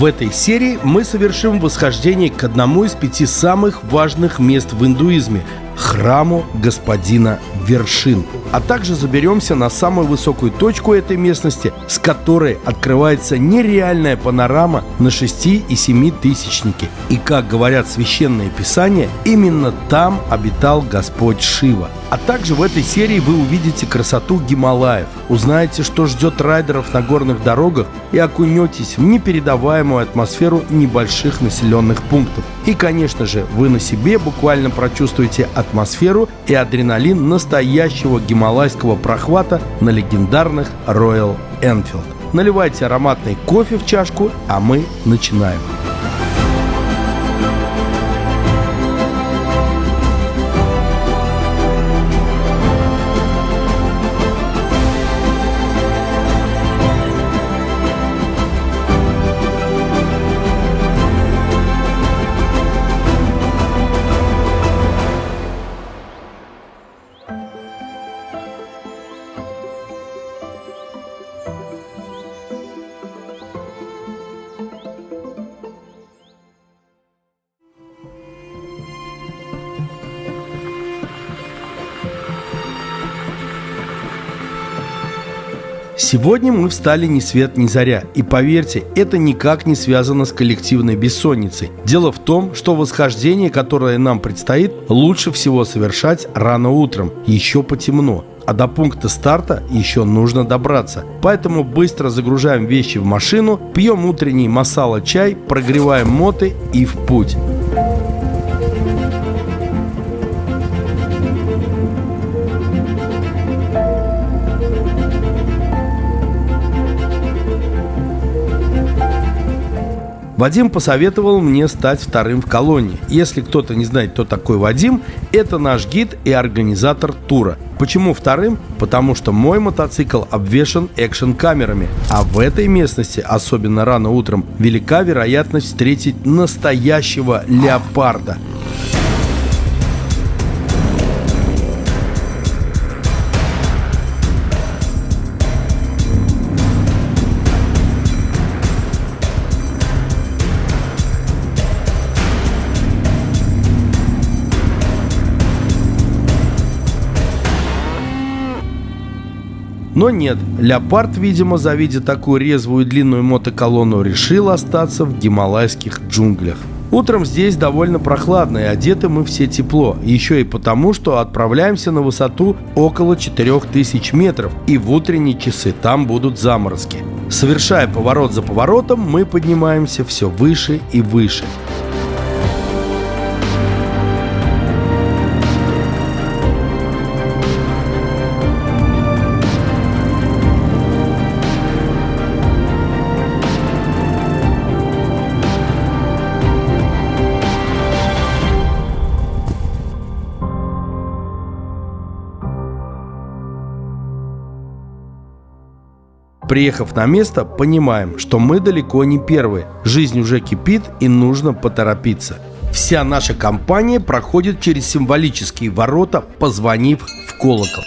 В этой серии мы совершим восхождение к одному из 5 самых важных мест в индуизме – храму господина вершин. А также заберемся на самую высокую точку этой местности, с которой открывается нереальная панорама на 6- и 7-тысячники. И, как говорят священные писания, именно там обитал Господь Шива. А также в этой серии вы увидите красоту Гималаев, узнаете, что ждет райдеров на горных дорогах, и окунетесь в непередаваемую атмосферу небольших населенных пунктов. И, конечно же, вы на себе буквально прочувствуете атмосферу и адреналин настоящего гималайского прохвата на легендарных Royal Enfield. Наливайте ароматный кофе в чашку, а мы начинаем. Сегодня мы встали ни свет ни заря, и поверьте, это никак не связано с коллективной бессонницей. Дело в том, что восхождение, которое нам предстоит, лучше всего совершать рано утром, еще потемно. А до пункта старта еще нужно добраться. Поэтому быстро загружаем вещи в машину, пьем утренний масала-чай, прогреваем моты и в путь. Вадим посоветовал мне стать вторым в колонне. Если кто-то не знает, кто такой Вадим, это наш гид и организатор тура. Почему вторым? Потому что мой мотоцикл обвешан экшн-камерами. А в этой местности, особенно рано утром, велика вероятность встретить настоящего леопарда. Но нет, леопард, видимо, завидя такую резвую и длинную мотоколонну, решил остаться в гималайских джунглях. Утром здесь довольно прохладно, и одеты мы все тепло. Еще и потому, что отправляемся на высоту около 4000 метров, и в утренние часы там будут заморозки. Совершая поворот за поворотом, мы поднимаемся все выше и выше. Приехав на место, понимаем, что мы далеко не первые. Жизнь уже кипит и нужно поторопиться. Вся наша компания проходит через символические ворота, позвонив в колокол.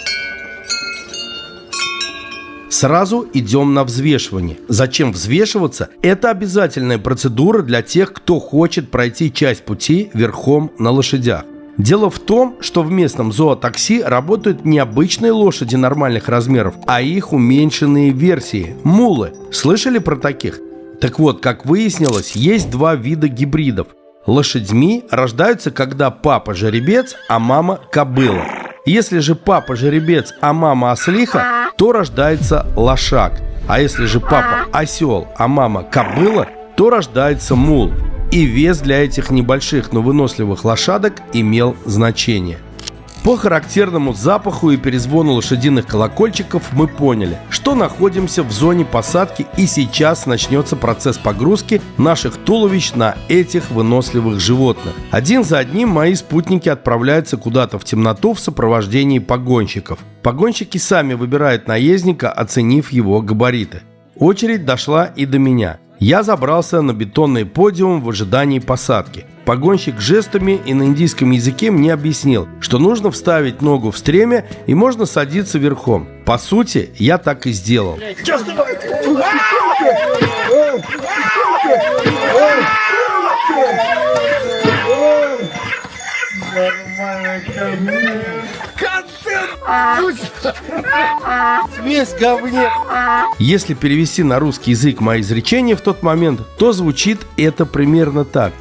Сразу идем на взвешивание. Зачем взвешиваться? Это обязательная процедура для тех, кто хочет пройти часть пути верхом на лошадях. Дело в том, что в местном зоотакси работают не обычные лошади нормальных размеров, а их уменьшенные версии – мулы. Слышали про таких? Так вот, как выяснилось, есть два вида гибридов. Лошадьми рождаются, когда папа жеребец, а мама кобыла. Если же папа жеребец, а мама ослиха, то рождается лошак. А если же папа осел, а мама кобыла, то рождается мул. И вес для этих небольших, но выносливых лошадок имел значение. По характерному запаху и перезвону лошадиных колокольчиков мы поняли, что находимся в зоне посадки, и сейчас начнется процесс погрузки наших туловищ на этих выносливых животных. Один за одним мои спутники отправляются куда-то в темноту в сопровождении погонщиков. Погонщики сами выбирают наездника, оценив его габариты. Очередь дошла и до меня. Я забрался на бетонный подиум в ожидании посадки. Погонщик жестами и на индийском языке мне объяснил, что нужно вставить ногу в стремя и можно садиться верхом. По сути, я так и сделал. Весь говне. Если перевести на русский язык мои изречения в тот момент, то звучит это примерно так.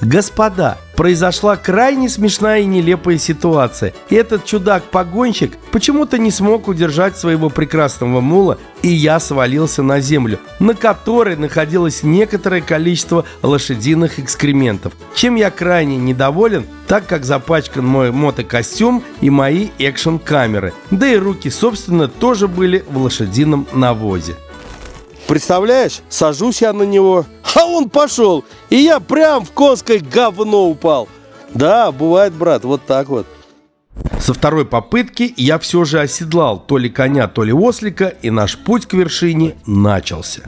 Господа, произошла крайне смешная и нелепая ситуация. Этот чудак-погонщик почему-то не смог удержать своего прекрасного мула, и я свалился на землю, на которой находилось некоторое количество лошадиных экскрементов, чем я крайне недоволен, так как запачкан мой мотокостюм и мои экшн-камеры, да и руки, собственно, тоже были в лошадином навозе. Представляешь, сажусь я на него, а он пошел, и я прям в конское говно упал. Да, бывает, брат, вот так вот. Со второй попытки я все же оседлал то ли коня, то ли ослика, и наш путь к вершине начался.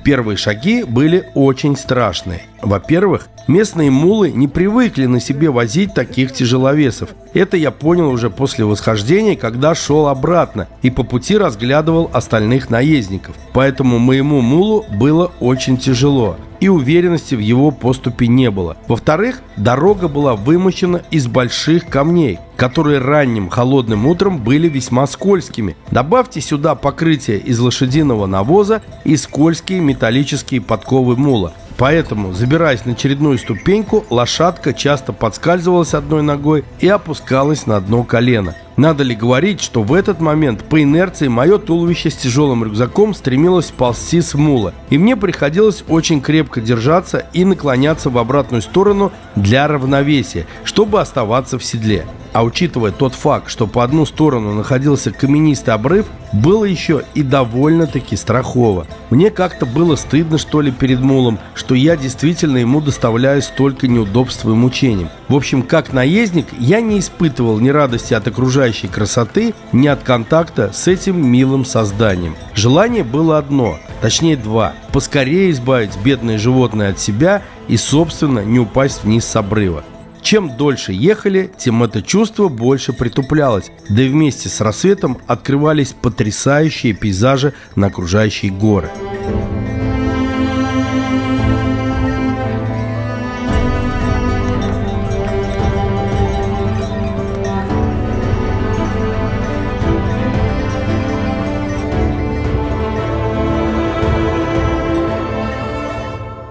Первые шаги были очень страшные. Во-первых, местные мулы не привыкли на себе возить таких тяжеловесов. Это я понял уже после восхождения, когда шел обратно и по пути разглядывал остальных наездников. Поэтому моему мулу было очень тяжело, и уверенности в его поступе не было. Во-вторых, дорога была вымощена из больших камней, которые ранним холодным утром были весьма скользкими. Добавьте сюда покрытие из лошадиного навоза и скользкие металлические подковы мула. Поэтому, забираясь на очередную ступеньку, лошадка часто подскальзывалась одной ногой и опускалась на одно колено. Надо ли говорить, что в этот момент по инерции мое туловище с тяжелым рюкзаком стремилось сползти с мула, и мне приходилось очень крепко держаться и наклоняться в обратную сторону для равновесия, чтобы оставаться в седле. А учитывая тот факт, что по одну сторону находился каменистый обрыв, было еще и довольно-таки страхово. Мне как-то было стыдно, что ли, перед мулом, что я действительно ему доставляю столько неудобств и мучений. В общем, как наездник, я не испытывал ни радости от окружающей красоты, ни от контакта с этим милым созданием. Желание было одно, точнее два: поскорее избавить бедное животное от себя и, собственно, не упасть вниз с обрыва. Чем дольше ехали, тем это чувство больше притуплялось, да и вместе с рассветом открывались потрясающие пейзажи на окружающие горы.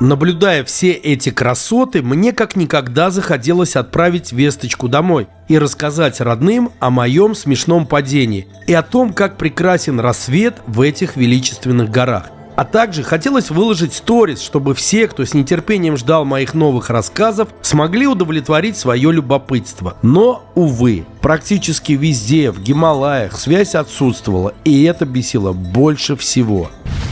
Наблюдая все эти красоты, мне как никогда захотелось отправить весточку домой и рассказать родным о моем смешном падении и о том, как прекрасен рассвет в этих величественных горах. А также хотелось выложить сторис, чтобы все, кто с нетерпением ждал моих новых рассказов, смогли удовлетворить свое любопытство. Но, увы, практически везде, в Гималаях, связь отсутствовала, и это бесило больше всего.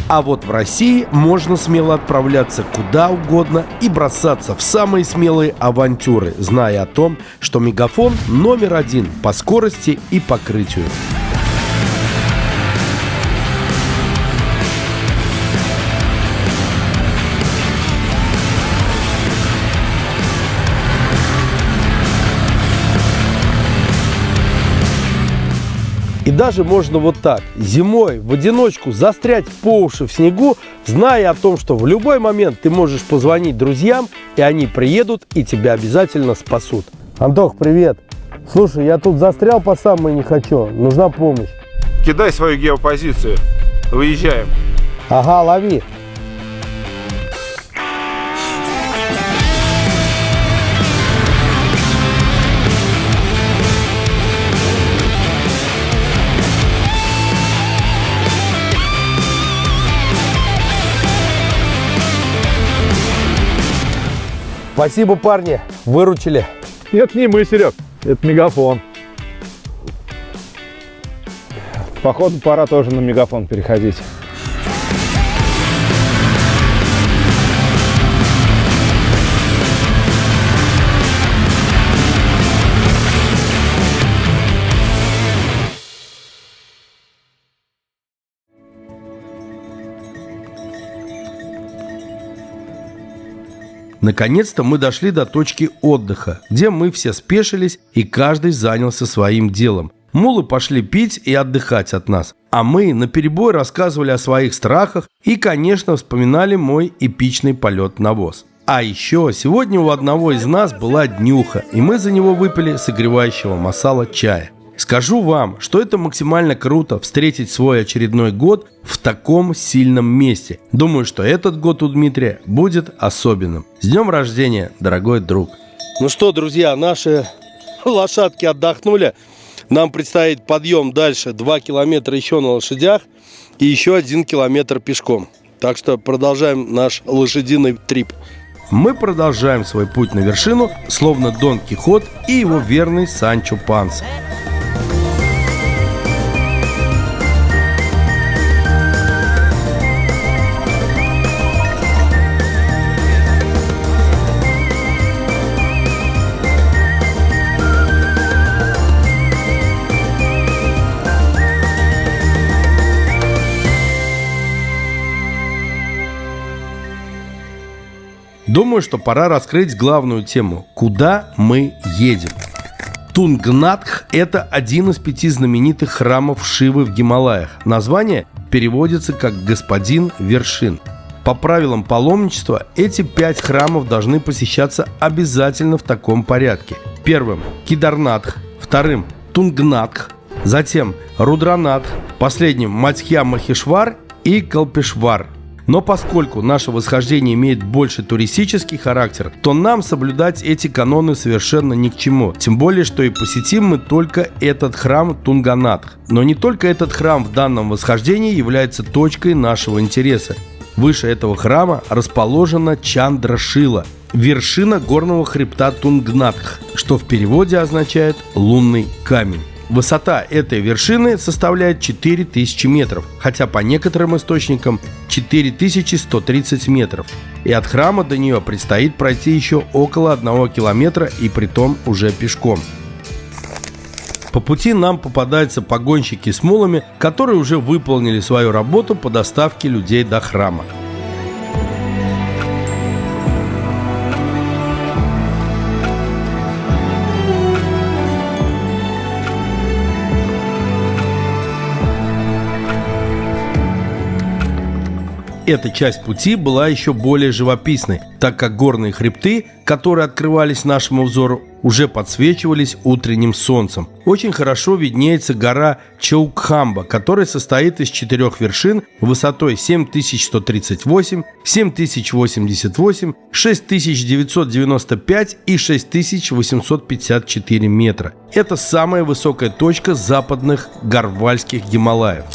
А вот в России можно смело отправляться куда угодно и бросаться в самые смелые авантюры, зная о том, что Мегафон номер один по скорости и покрытию. И даже можно вот так, зимой в одиночку застрять по уши в снегу, зная о том, что в любой момент ты можешь позвонить друзьям, и они приедут и тебя обязательно спасут. Антох, привет. Слушай, я тут застрял по самое не хочу, нужна помощь. Кидай свою геопозицию, выезжаем. Ага, лови. Спасибо, парни, выручили. Это не мы, Серег, это Мегафон. Походу, пора тоже на Мегафон переходить. Наконец-то мы дошли до точки отдыха, где мы все спешились и каждый занялся своим делом. Мулы пошли пить и отдыхать от нас, а мы наперебой рассказывали о своих страхах и, конечно, вспоминали мой эпичный полет на воз. А еще сегодня у одного из нас была днюха, и мы за него выпили согревающего масала чая. Скажу вам, что это максимально круто встретить свой очередной год в таком сильном месте. Думаю, что этот год у Дмитрия будет особенным. С днем рождения, дорогой друг! Ну что, друзья, наши лошадки отдохнули. Нам предстоит подъем дальше 2 километра еще на лошадях и еще 1 километр пешком. Так что продолжаем наш лошадиный трип. Мы продолжаем свой путь на вершину, словно Дон Кихот и его верный Санчо Панса. Думаю, что пора раскрыть главную тему. Куда мы едем? Тунгнатх – это один из 5 знаменитых храмов Шивы в Гималаях. Название переводится как «Господин вершин». По правилам паломничества эти 5 храмов должны посещаться обязательно в таком порядке. Первым – Кидарнатх, вторым – Тунгнатх, затем Рудранатх, последним – Мадхья-Махешвар и Калпешвар. Но поскольку наше восхождение имеет больше туристический характер, то нам соблюдать эти каноны совершенно ни к чему. Тем более, что и посетим мы только этот храм Тунганатх. Но не только этот храм в данном восхождении является точкой нашего интереса. Выше этого храма расположена Чандрашила, вершина горного хребта Тунгнатх, что в переводе означает «лунный камень». Высота этой вершины составляет 4000 метров, хотя по некоторым источникам 4130 метров. И от храма до нее предстоит пройти еще около 1 километра, и притом уже пешком. По пути нам попадаются погонщики с мулами, которые уже выполнили свою работу по доставке людей до храма. Эта часть пути была еще более живописной, так как горные хребты, которые открывались нашему взору, уже подсвечивались утренним солнцем. Очень хорошо виднеется гора Чаукхамба, которая состоит из 4 вершин высотой 7138, 7088, 6995 и 6854 метра. Это самая высокая точка западных Гархвальских Гималаев.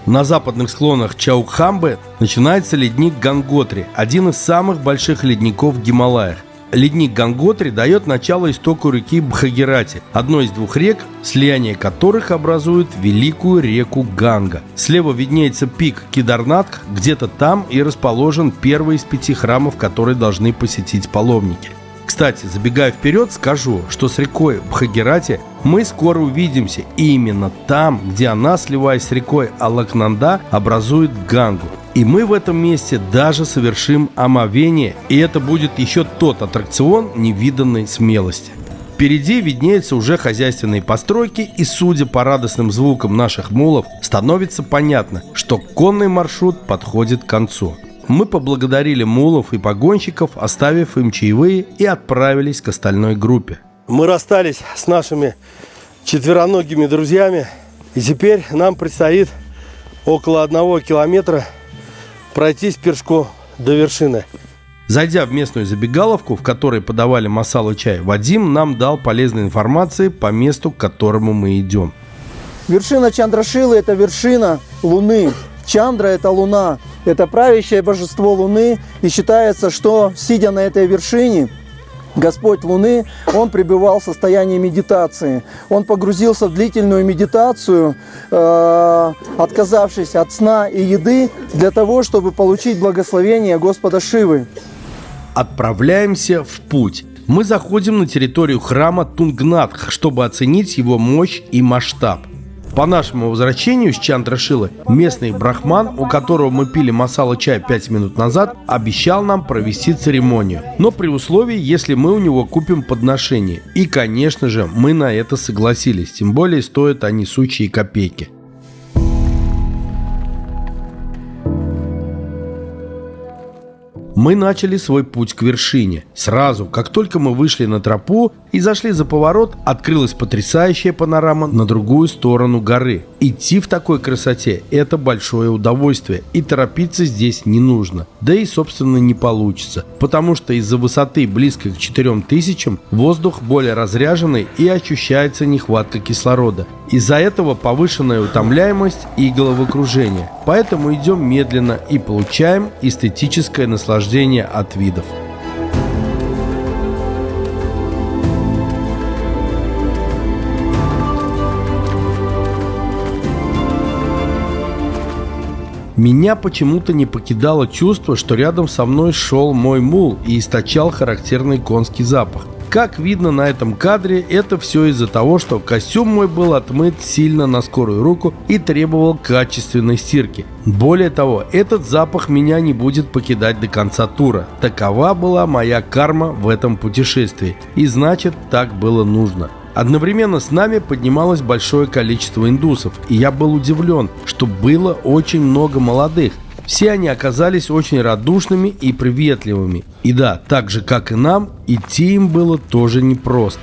На западных склонах Чаукхамбы начинается ледник Ганготри, один из самых больших ледников в Гималаях. Ледник Ганготри дает начало истоку реки Бхагирати, одной из 2 рек, слияние которых образует великую реку Ганга. Слева виднеется пик Кидарнатх, где-то там и расположен первый из 5 храмов, которые должны посетить паломники. Кстати, забегая вперед, скажу, что с рекой Бхагирати мы скоро увидимся, и именно там, где она, сливаясь с рекой Алакнанда, образует Гангу. И мы в этом месте даже совершим омовение, и это будет еще тот аттракцион невиданной смелости. Впереди виднеются уже хозяйственные постройки, и судя по радостным звукам наших мулов, становится понятно, что конный маршрут подходит к концу. Мы поблагодарили мулов и погонщиков, оставив им чаевые, и отправились к остальной группе. Мы расстались с нашими четвероногими друзьями, и теперь нам предстоит около 1 километра пройтись пешком до вершины. Зайдя в местную забегаловку, в которой подавали масал и чай, Вадим нам дал полезной информации по месту, к которому мы идем. Вершина Чандрашилы – это вершина Луны. Чандра – это Луна. Это правящее божество Луны. И считается, что, сидя на этой вершине, Господь Луны, Он пребывал в состоянии медитации. Он погрузился в длительную медитацию, отказавшись от сна и еды, для того, чтобы получить благословение Господа Шивы. Отправляемся в путь. Мы заходим на территорию храма Тунгнатх, чтобы оценить его мощь и масштаб. По нашему возвращению с Чандрашилы местный брахман, у которого мы пили масала-чай 5 минут назад, обещал нам провести церемонию. Но при условии, если мы у него купим подношение. И, конечно же, мы на это согласились. Тем более стоят они сущие копейки. Мы начали свой путь к вершине. Сразу, как только мы вышли на тропу и зашли за поворот, открылась потрясающая панорама на другую сторону горы. Идти в такой красоте – это большое удовольствие, и торопиться здесь не нужно. Да и, собственно, не получится, потому что из-за высоты близкой к 4000 воздух более разряженный и ощущается нехватка кислорода. Из-за этого повышенная утомляемость и головокружение. Поэтому идем медленно и получаем эстетическое наслаждение от видов. Меня почему-то не покидало чувство, что рядом со мной шел мой мул и источал характерный конский запах. Как видно на этом кадре, это все из-за того, что костюм мой был отмыт сильно на скорую руку и требовал качественной стирки. Более того, этот запах меня не будет покидать до конца тура. Такова была моя карма в этом путешествии, и значит, так было нужно. Одновременно с нами поднималось большое количество индусов, и я был удивлен, что было очень много молодых. Все они оказались очень радушными и приветливыми. И да, так же как и нам, идти им было тоже непросто.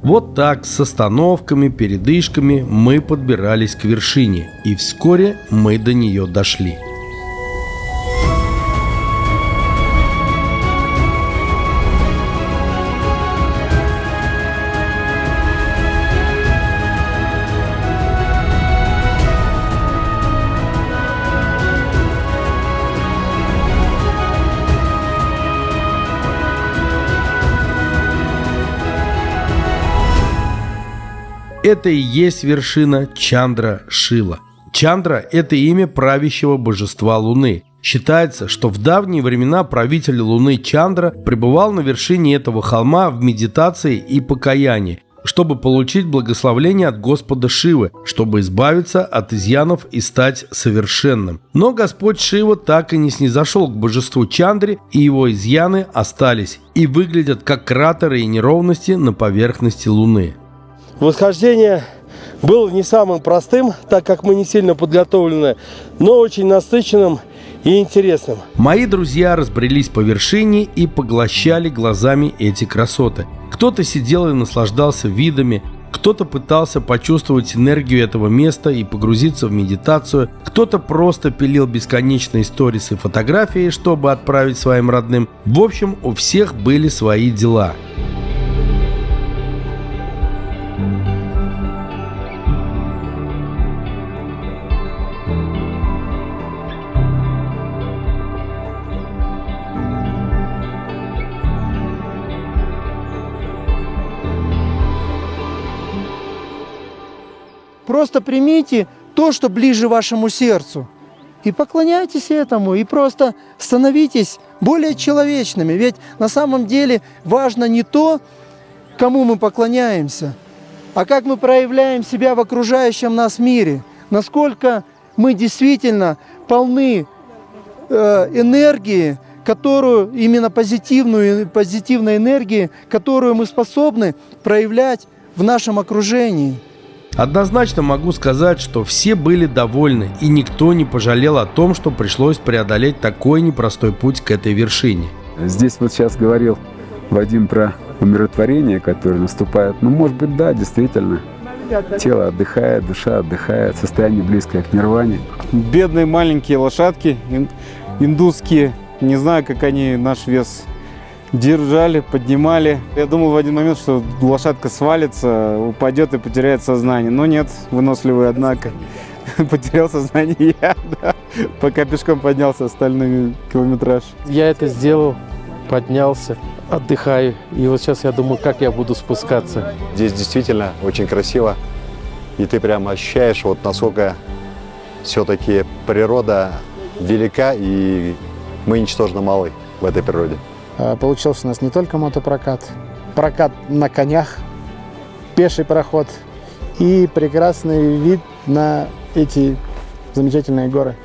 Вот так, с остановками, передышками мы подбирались к вершине, и вскоре мы до нее дошли. Это и есть вершина Чандра-Шила. Чандра – это имя правящего божества Луны. Считается, что в давние времена правитель Луны Чандра пребывал на вершине этого холма в медитации и покаянии, чтобы получить благословение от Господа Шивы, чтобы избавиться от изъянов и стать совершенным. Но Господь Шива так и не снизошел к божеству Чандре, и его изъяны остались и выглядят как кратеры и неровности на поверхности Луны. Восхождение было не самым простым, так как мы не сильно подготовлены, но очень насыщенным и интересным. Мои друзья разбрелись по вершине и поглощали глазами эти красоты. Кто-то сидел и наслаждался видами, кто-то пытался почувствовать энергию этого места и погрузиться в медитацию, кто-то просто пилил бесконечные сторисы и фотографии, чтобы отправить своим родным. В общем, у всех были свои дела. Просто примите то, что ближе вашему сердцу. И поклоняйтесь этому, и просто становитесь более человечными. Ведь на самом деле важно не то, кому мы поклоняемся, а как мы проявляем себя в окружающем нас мире. Насколько мы действительно полны энергии, которую, именно позитивной энергии, которую мы способны проявлять в нашем окружении. Однозначно могу сказать, что все были довольны, и никто не пожалел о том, что пришлось преодолеть такой непростой путь к этой вершине. Здесь вот сейчас говорил Вадим про умиротворение, которое наступает. Ну, может быть, да, действительно. Тело отдыхает, душа отдыхает, состояние близкое к нирване. Бедные маленькие лошадки, индусские, не знаю, как они наш вес держали, поднимали. Я думал в один момент, что лошадка свалится, упадет и потеряет сознание. Но нет, выносливый, однако. Потерял сознание я, да, пока пешком поднялся остальной километраж. Я это сделал, поднялся, отдыхаю. И вот сейчас я думаю, как я буду спускаться. Здесь действительно очень красиво. И ты прямо ощущаешь, вот насколько Все-таки природа велика, и мы ничтожно малы в этой природе. Получился у нас не только мотопрокат, прокат на конях, пеший проход и прекрасный вид на эти замечательные горы.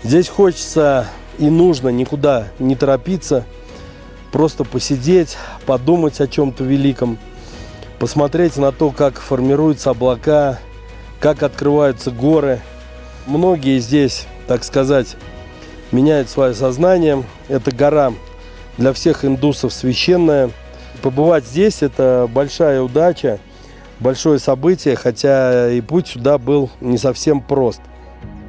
Здесь хочется и нужно никуда не торопиться, просто посидеть, подумать о чем-то великом, посмотреть на то, как формируются облака, как открываются горы. Многие здесь, так сказать, меняют свое сознание. Эта гора для всех индусов священная. Побывать здесь – это большая удача, большое событие, хотя и путь сюда был не совсем прост.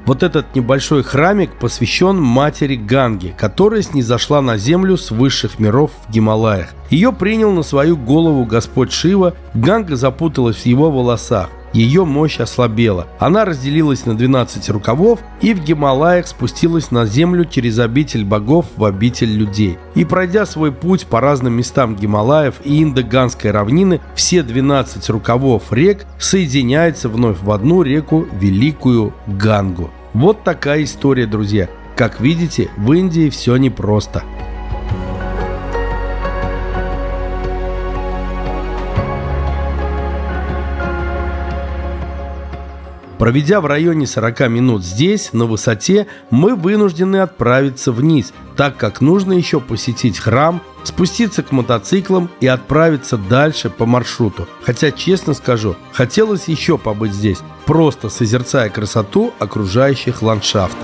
Вот этот небольшой храмик посвящен матери Ганге, которая снизошла на землю с высших миров в Гималаях. Ее принял на свою голову Господь Шива, Ганга запуталась в его волосах. Ее мощь ослабела. Она разделилась на 12 рукавов и в Гималаях спустилась на землю через обитель богов в обитель людей. И пройдя свой путь по разным местам Гималаев и Индо-Ганской равнины, все 12 рукавов рек соединяются вновь в одну реку Великую Гангу. Вот такая история, друзья. Как видите, в Индии все непросто. Проведя в районе 40 минут здесь, на высоте, мы вынуждены отправиться вниз, так как нужно еще посетить храм, спуститься к мотоциклам и отправиться дальше по маршруту. Хотя, честно скажу, хотелось еще побыть здесь, просто созерцая красоту окружающих ландшафтов.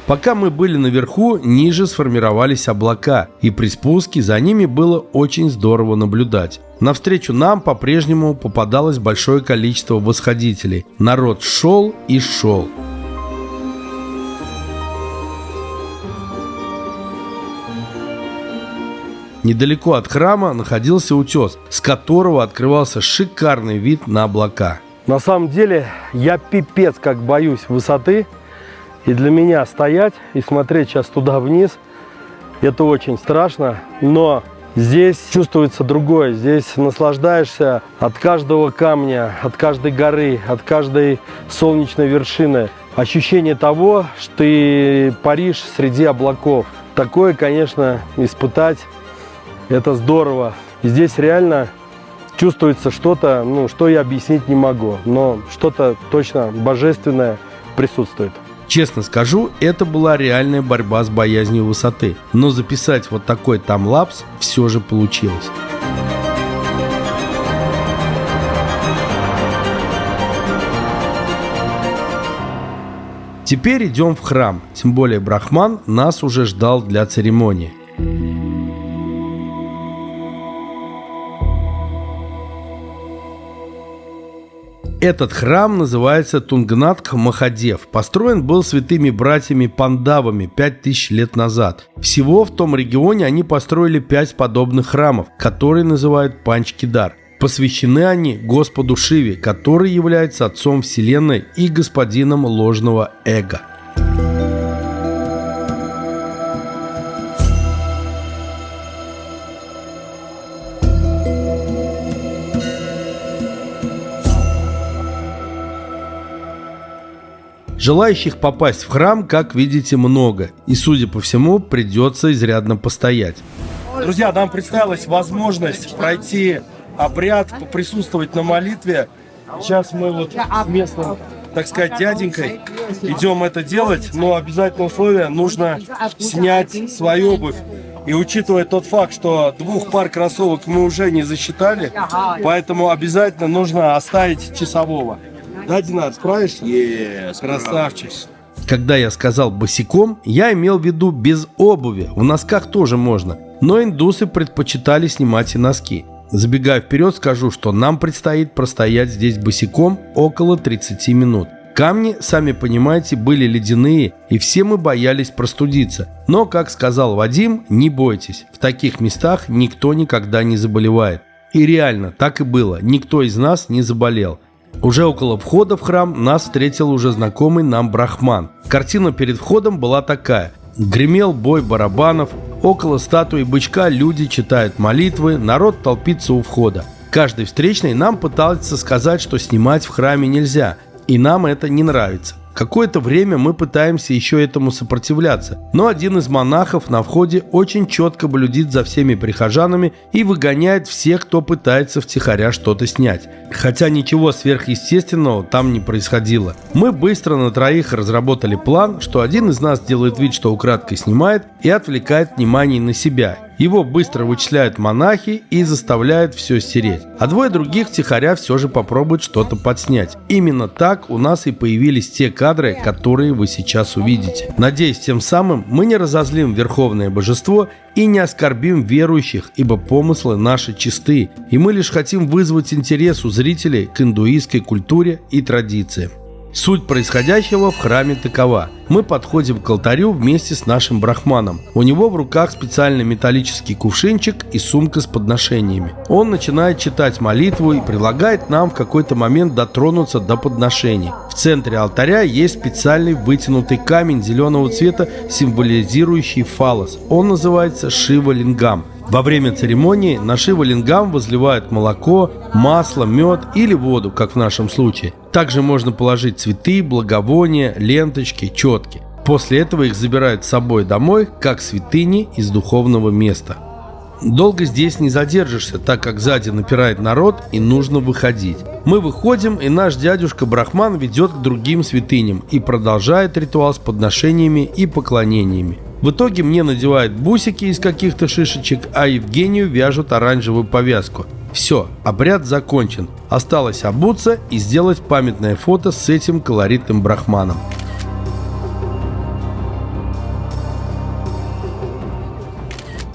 Пока мы были наверху, ниже сформировались облака, и при спуске за ними было очень здорово наблюдать. Навстречу нам по-прежнему попадалось большое количество восходителей. Народ шел и шел. Недалеко от храма находился утес, с которого открывался шикарный вид на облака. На самом деле, я пипец как боюсь высоты. И для меня стоять и смотреть сейчас туда вниз, это очень страшно. Но здесь чувствуется другое. Здесь наслаждаешься от каждого камня, от каждой горы, от каждой солнечной вершины. Ощущение того, что ты паришь среди облаков. Такое, конечно, испытать, это здорово. И здесь реально чувствуется что-то, что я объяснить не могу. Но что-то точно божественное присутствует. Честно скажу, это была реальная борьба с боязнью высоты, но записать вот такой таймлапс все же получилось. Теперь идем в храм, тем более Брахман нас уже ждал для церемонии. Этот храм называется Тунгнатх Махадев. Построен был святыми братьями Пандавами 5000 лет назад. Всего в том регионе они построили 5 подобных храмов, которые называют Панч-Кедар. Посвящены они Господу Шиве, который является Отцом Вселенной и господином ложного эго. Желающих попасть в храм, как видите, много. И, судя по всему, придется изрядно постоять. Друзья, нам представилась возможность пройти обряд, поприсутствовать на молитве. Сейчас мы вот с местным, так сказать, дяденькой идем это делать, но обязательное условие — нужно снять свою обувь. И учитывая тот факт, что 2 пар кроссовок мы уже не засчитали, поэтому обязательно нужно оставить часового. Да, Динар, справишься? Красавчик. Когда я сказал босиком, я имел в виду без обуви, в носках тоже можно. Но индусы предпочитали снимать и носки. Забегая вперед, скажу, что нам предстоит простоять здесь босиком около 30 минут. Камни, сами понимаете, были ледяные, и все мы боялись простудиться. Но, как сказал Вадим, не бойтесь, в таких местах никто никогда не заболевает. И реально, так и было, никто из нас не заболел. Уже около входа в храм нас встретил уже знакомый нам брахман. Картина перед входом была такая. Гремел бой барабанов, около статуи бычка люди читают молитвы, народ толпится у входа. Каждый встречный нам пытался сказать, что снимать в храме нельзя, и нам это не нравится. Какое-то время мы пытаемся еще этому сопротивляться, но один из монахов на входе очень четко блюдит за всеми прихожанами и выгоняет всех, кто пытается втихаря что-то снять. Хотя ничего сверхъестественного там не происходило. Мы быстро на троих разработали план, что один из нас делает вид, что украдкой снимает, и отвлекает внимание на себя. Его быстро вычисляют монахи и заставляют все стереть. А 2 других втихаря все же попробуют что-то подснять. Именно так у нас и появились те кадры, которые вы сейчас увидите. Надеюсь, тем самым мы не разозлим Верховное Божество и не оскорбим верующих, ибо помыслы наши чисты, и мы лишь хотим вызвать интерес у зрителей к индуистской культуре и традициям. Суть происходящего в храме такова. Мы подходим к алтарю вместе с нашим брахманом. У него в руках специальный металлический кувшинчик и сумка с подношениями. Он начинает читать молитву и предлагает нам в какой-то момент дотронуться до подношений. В центре алтаря есть специальный вытянутый камень зеленого цвета, символизирующий фаллос. Он называется Шива-лингам. Во время церемонии на Шива-лингам возливают молоко, масло, мед или воду, как в нашем случае. Также можно положить цветы, благовония, ленточки, четки. После этого их забирают с собой домой, как святыни из духовного места. Долго здесь не задержишься, так как сзади напирает народ и нужно выходить. Мы выходим, и наш дядюшка Брахман ведет к другим святыням и продолжает ритуал с подношениями и поклонениями. В итоге мне надевают бусики из каких-то шишечек, а Евгению вяжут оранжевую повязку. Все, обряд закончен. Осталось обуться и сделать памятное фото с этим колоритным брахманом.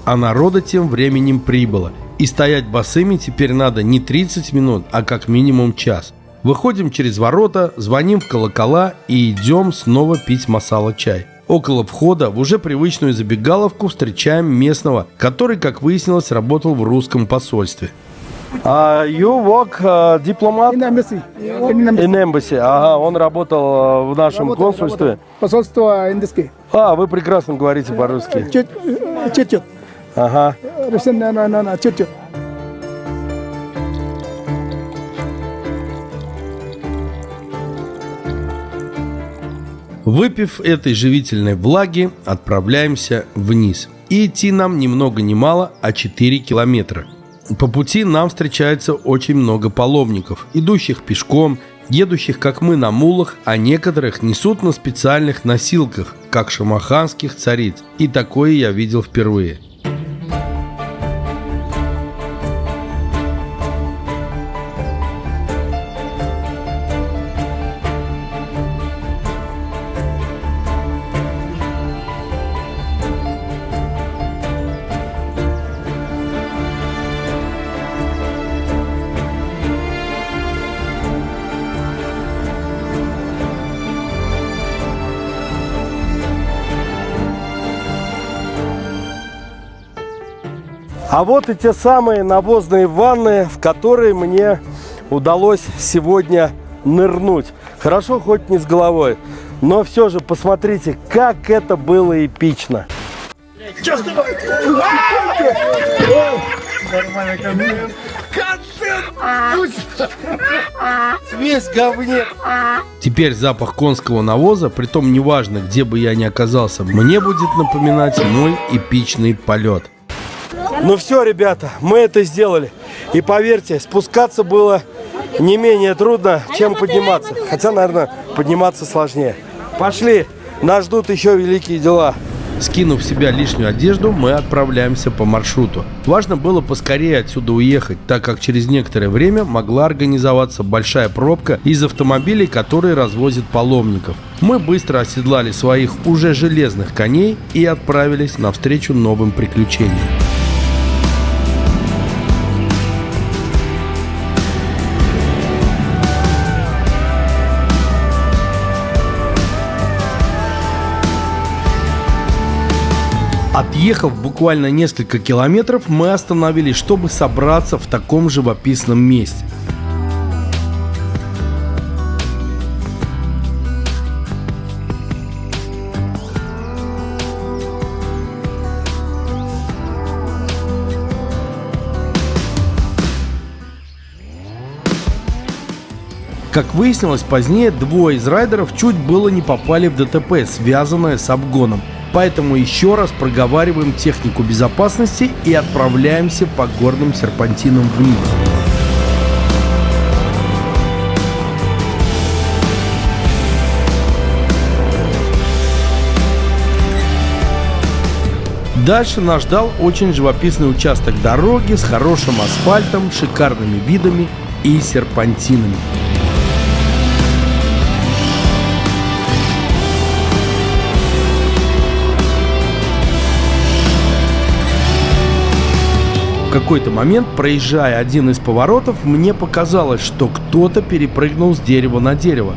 А народа тем временем прибыло. И стоять босыми теперь надо не 30 минут, а как минимум час. Выходим через ворота, звоним в колокола и идем снова пить масала-чай. Около входа в уже привычную забегаловку встречаем местного, который, как выяснилось, работал в русском посольстве. You work diplomat in embassy. Ага, он работал в нашем консульстве. Посольство индийское. Вы прекрасно говорите по-русски. Чуть-чуть. Ага. Чуть-чуть. Выпив этой живительной влаги, отправляемся вниз. И идти нам ни много ни мало, а 4 километра. По пути нам встречается очень много паломников, идущих пешком, едущих как мы на мулах, а некоторых несут на специальных носилках, как шамаханских цариц. И такое я видел впервые. А вот и те самые навозные ванны, в которые мне удалось сегодня нырнуть. Хорошо, хоть не с головой, но все же посмотрите, как это было эпично. Весь говнец. Теперь запах конского навоза, притом неважно, где бы я ни оказался, мне будет напоминать мой эпичный полет. Ну все, ребята, мы это сделали. И поверьте, спускаться было не менее трудно, чем подниматься. Хотя, наверное, подниматься сложнее. Пошли, нас ждут еще великие дела. Скинув в себя лишнюю одежду, мы отправляемся по маршруту. Важно было поскорее отсюда уехать, так как через некоторое время могла организоваться большая пробка из автомобилей, которые развозят паломников. Мы быстро оседлали своих уже железных коней и отправились навстречу новым приключениям. Отъехав буквально несколько километров, мы остановились, чтобы собраться в таком живописном месте. Как выяснилось позднее, двое из райдеров чуть было не попали в ДТП, связанное с обгоном. Поэтому еще раз проговариваем технику безопасности и отправляемся по горным серпантинам вниз. Дальше нас ждал очень живописный участок дороги с хорошим асфальтом, шикарными видами и серпантинами. В какой-то момент, проезжая один из поворотов, мне показалось, что кто-то перепрыгнул с дерева на дерево.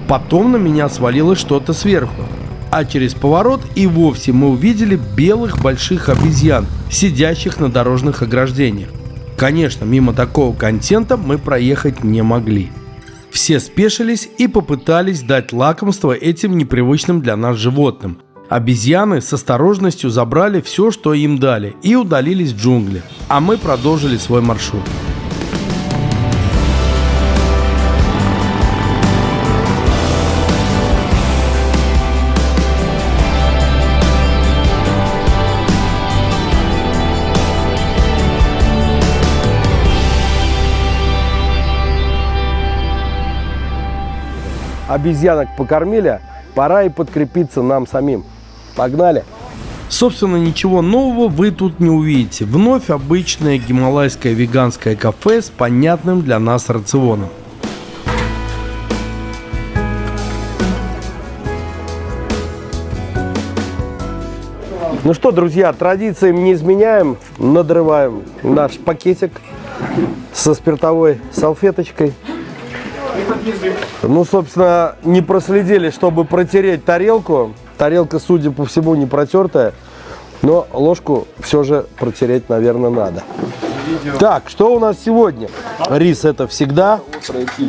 Потом на меня свалилось что-то сверху. А через поворот и вовсе мы увидели белых больших обезьян, сидящих на дорожных ограждениях. Конечно, мимо такого контента мы проехать не могли. Все спешились и попытались дать лакомство этим непривычным для нас животным. Обезьяны с осторожностью забрали все, что им дали, и удалились в джунгли, а мы продолжили свой маршрут. Обезьянок покормили, пора и подкрепиться нам самим. Погнали! Собственно, ничего нового вы тут не увидите. Вновь обычное гималайское веганское кафе с понятным для нас рационом. Ну что, друзья, традициям не изменяем, надрываем наш пакетик со спиртовой салфеточкой. Ну, собственно, не проследили, чтобы протереть тарелку. Тарелка, судя по всему, не протертая, но ложку все же протереть, наверное, надо. Так, что у нас сегодня? Рис это всегда.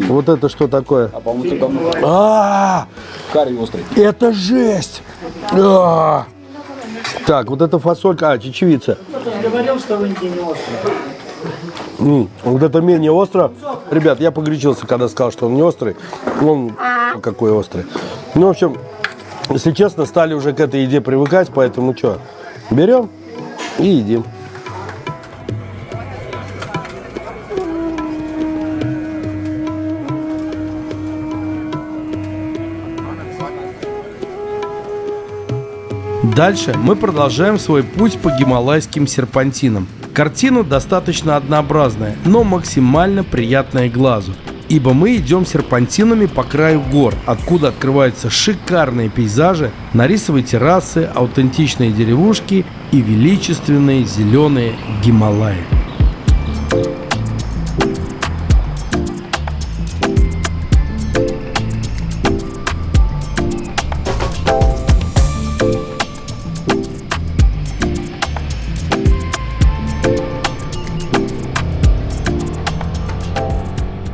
Вот это что такое? Карри острый. Это жесть! Так, вот это фасолька, чечевица. Говорил, что в Индии не острый. Вот это менее остро. Ребят, я погорячился, когда сказал, что он не острый. Он какой острый. Ну, в общем, если честно, стали уже к этой еде привыкать, поэтому что, берем и едим. Дальше мы продолжаем свой путь по гималайским серпантинам. Картина достаточно однообразная, но максимально приятная глазу, ибо мы идем серпантинами по краю гор, откуда открываются шикарные пейзажи на рисовые террасы, аутентичные деревушки и величественные зеленые Гималаи.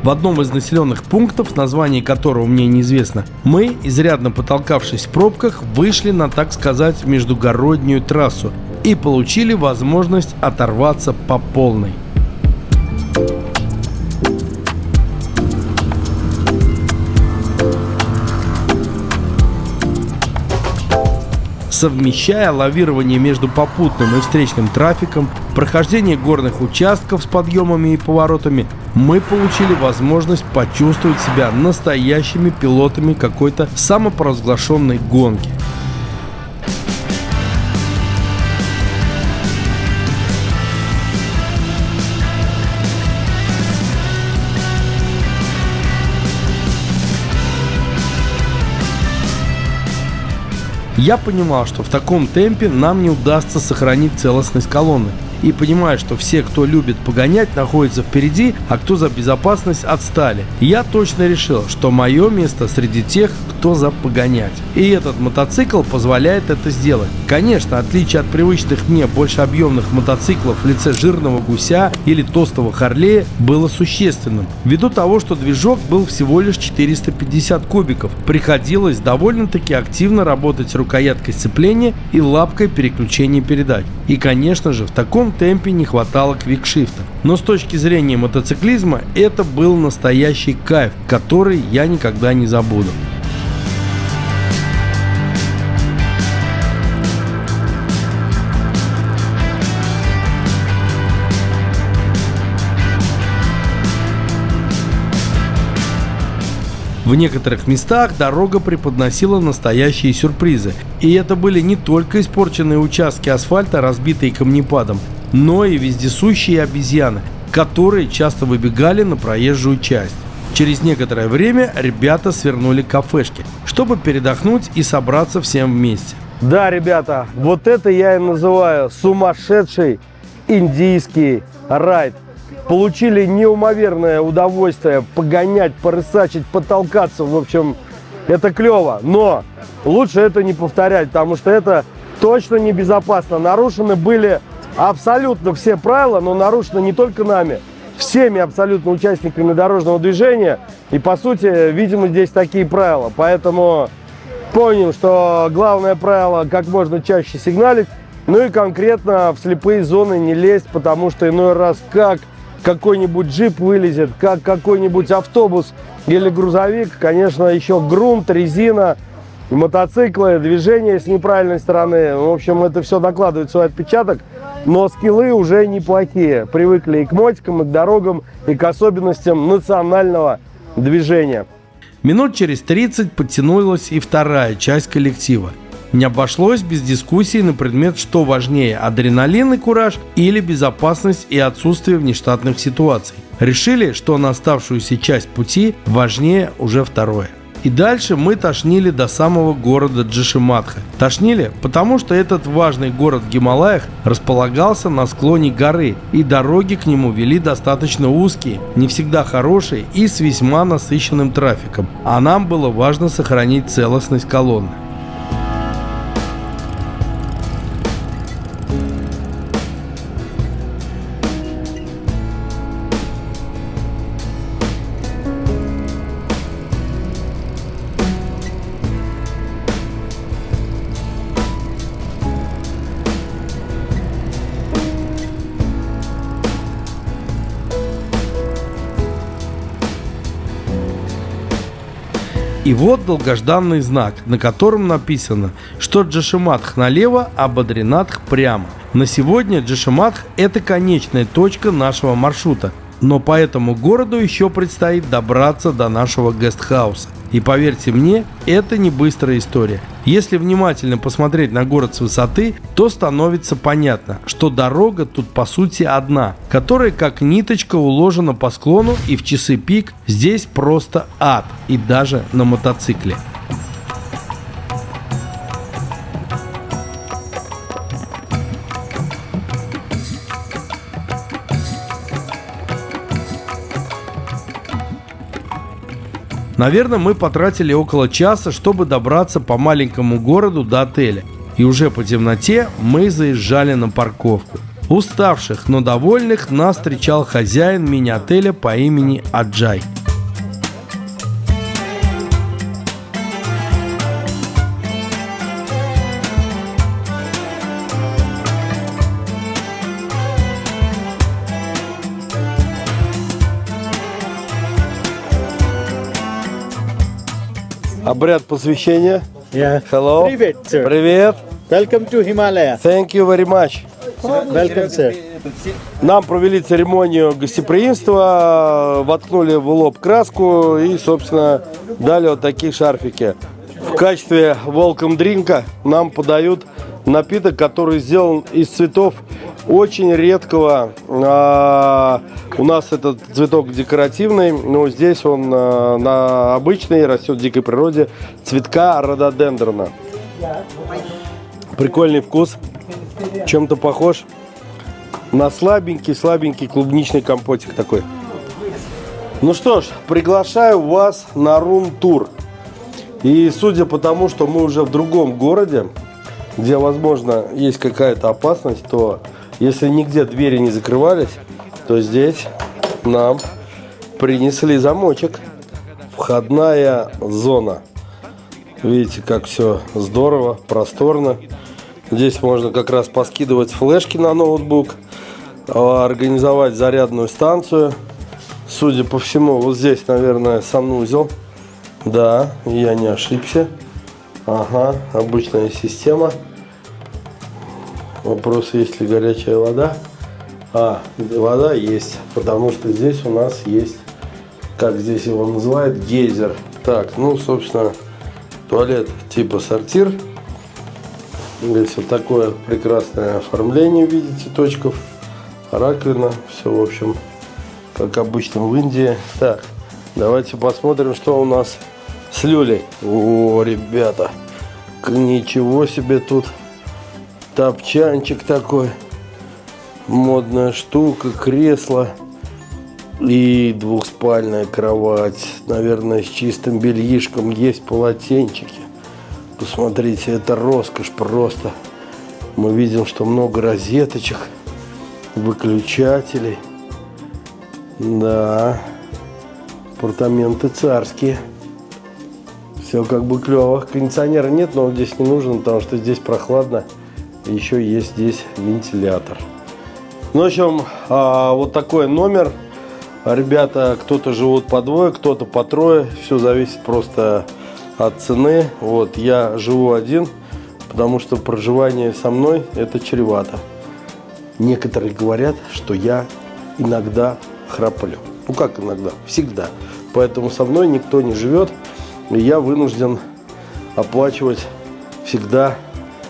В одном из населенных пунктов, название которого мне неизвестно, мы, изрядно потолкавшись в пробках, вышли на, так сказать, междугороднюю трассу и получили возможность оторваться по полной. Совмещая лавирование между попутным и встречным трафиком, прохождение горных участков с подъемами и поворотами, мы получили возможность почувствовать себя настоящими пилотами какой-то самопровозглашенной гонки. Я понимал, что в таком темпе нам не удастся сохранить целостность колонны. И понимая, что все, кто любит погонять, находятся впереди, а кто за безопасность, отстали. Я точно решил, что мое место среди тех, кто за погонять. И этот мотоцикл позволяет это сделать. Конечно, отличие от привычных мне больше объемных мотоциклов в лице жирного гуся или толстого Харлея было существенным. Ввиду того, что движок был всего лишь 450 кубиков, приходилось довольно-таки активно работать с рукояткой сцепления и лапкой переключения передач. И, конечно же, в таком темпе не хватало квикшифта. Но с точки зрения мотоциклизма это был настоящий кайф, который я никогда не забуду. В некоторых местах дорога преподносила настоящие сюрпризы. И это были не только испорченные участки асфальта, разбитые камнепадом, но и вездесущие обезьяны, которые часто выбегали на проезжую часть. Через некоторое время ребята свернули к кафешке, чтобы передохнуть и собраться всем вместе. Да, ребята, вот это я и называю сумасшедший индийский райд. Получили неимоверное удовольствие погонять, порысачить, потолкаться. В общем, это клево. Но лучше это не повторять, потому что это точно небезопасно. Нарушены были абсолютно все правила, но нарушены не только нами, всеми абсолютно участниками дорожного движения. И, по сути, видимо, здесь такие правила. Поэтому помним, что главное правило – как можно чаще сигналить. Ну и конкретно в слепые зоны не лезть, потому что иной раз как какой-нибудь джип вылезет, как какой-нибудь автобус или грузовик, конечно, еще грунт, резина, мотоциклы, движение с неправильной стороны. В общем, это все накладывает свой отпечаток, но скиллы уже неплохие. Привыкли и к мотикам, и к дорогам, и к особенностям национального движения. Минут через 30 подтянулась и вторая часть коллектива. Не обошлось без дискуссий на предмет, что важнее – адреналин и кураж или безопасность и отсутствие внештатных ситуаций. Решили, что на оставшуюся часть пути важнее уже второе. И дальше мы тошнили до самого города Джошиматха. Тошнили, потому что этот важный город в Гималаях располагался на склоне горы, и дороги к нему вели достаточно узкие, не всегда хорошие и с весьма насыщенным трафиком. А нам было важно сохранить целостность колонны. И вот долгожданный знак, на котором написано, что Джошиматх налево, а Бадринатх прямо. На сегодня Джошиматх – это конечная точка нашего маршрута, но по этому городу еще предстоит добраться до нашего гестхауса. И поверьте мне, это не быстрая история. Если внимательно посмотреть на город с высоты, то становится понятно, что дорога тут по сути одна, которая как ниточка уложена по склону, и в часы пик здесь просто ад, и даже на мотоцикле. Наверное, мы потратили около часа, чтобы добраться по маленькому городу до отеля. И уже по темноте мы заезжали на парковку. Уставших, но довольных нас встречал хозяин мини-отеля по имени Аджай. Обряд посвящения. Yeah. Hello. Привет, sir. Привет. Welcome to Himalaya. Thank you very much. Welcome, sir. Нам провели церемонию гостеприимства, воткнули в лоб краску и, собственно, дали вот такие шарфики. В качестве welcome дринка нам подают напиток, который сделан из цветов очень редкого. У нас этот цветок декоративный, но здесь он обычный, растет в дикой природе, цветка рододендрона. Прикольный вкус. Чем-то похож на слабенький клубничный компотик такой. Ну что ж, приглашаю вас на рум-тур. И судя по тому, что мы уже в другом городе, где, возможно, есть какая-то опасность, то если нигде двери не закрывались, то здесь нам принесли замочек. Входная зона. Видите, как все здорово, просторно. Здесь можно как раз поскидывать флешки на ноутбук, организовать зарядную станцию. Судя по всему, вот здесь, наверное, санузел. Да, я не ошибся. Ага, обычная система. Вопрос, есть ли горячая вода? Вода есть, потому что здесь у нас есть, как здесь его называют, гейзер. Так, ну, собственно, туалет типа сортир. Здесь вот такое прекрасное оформление, видите, точков, раковина, все, в общем, как обычно в Индии. Так, давайте посмотрим, что у нас с люлей. О, ребята, ничего себе тут топчанчик такой, модная штука, кресло и двухспальная кровать, наверное, с чистым бельишком, есть полотенчики. Посмотрите, это роскошь просто. Мы видим, что много розеточек, выключателей. Да, апартаменты царские. Все как бы клево. Кондиционера нет, но он здесь не нужен, потому что здесь прохладно. Еще есть здесь вентилятор. Ну, в общем, вот такой номер. Ребята, кто-то живут по двое, кто-то по трое. Все зависит просто от цены. Вот, я живу один, потому что проживание со мной это чревато. Некоторые говорят, что я иногда храплю. Ну как иногда? Всегда. Поэтому со мной никто не живет. И я вынужден оплачивать всегда,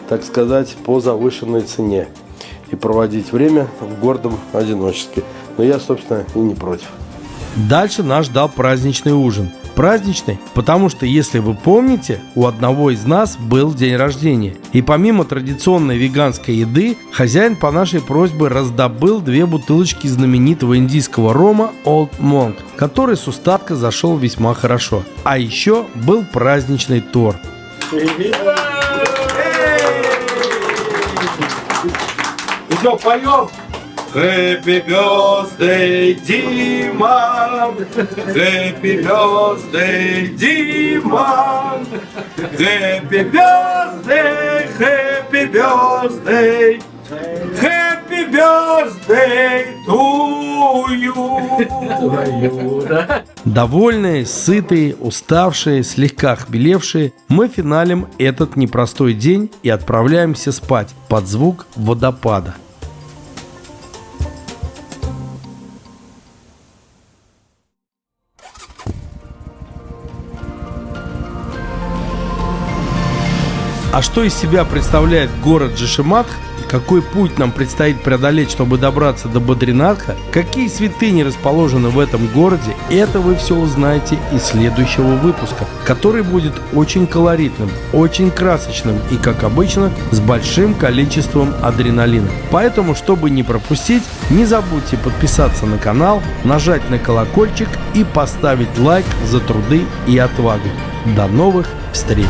так сказать, по завышенной цене. И проводить время в гордом одиночестве. Но я, собственно, и не против. Дальше нас ждал праздничный ужин. Праздничный, потому что, если вы помните, у одного из нас был день рождения. И помимо традиционной веганской еды, хозяин по нашей просьбе раздобыл 2 бутылочки знаменитого индийского рома Old Monk, который с устатка зашел весьма хорошо. А еще был праздничный торт. Идем, поем! Happy birthday, Дима! Happy birthday, Дима! Happy birthday, happy birthday, happy birthday to you! Довольные, сытые, уставшие, слегка хмелевшие, мы финалим этот непростой день и отправляемся спать под звук водопада. А что из себя представляет город Джошиматх, какой путь нам предстоит преодолеть, чтобы добраться до Бадринатха, какие святыни расположены в этом городе, это вы все узнаете из следующего выпуска, который будет очень колоритным, очень красочным и, как обычно, с большим количеством адреналина. Поэтому, чтобы не пропустить, не забудьте подписаться на канал, нажать на колокольчик и поставить лайк за труды и отвагу. До новых встреч!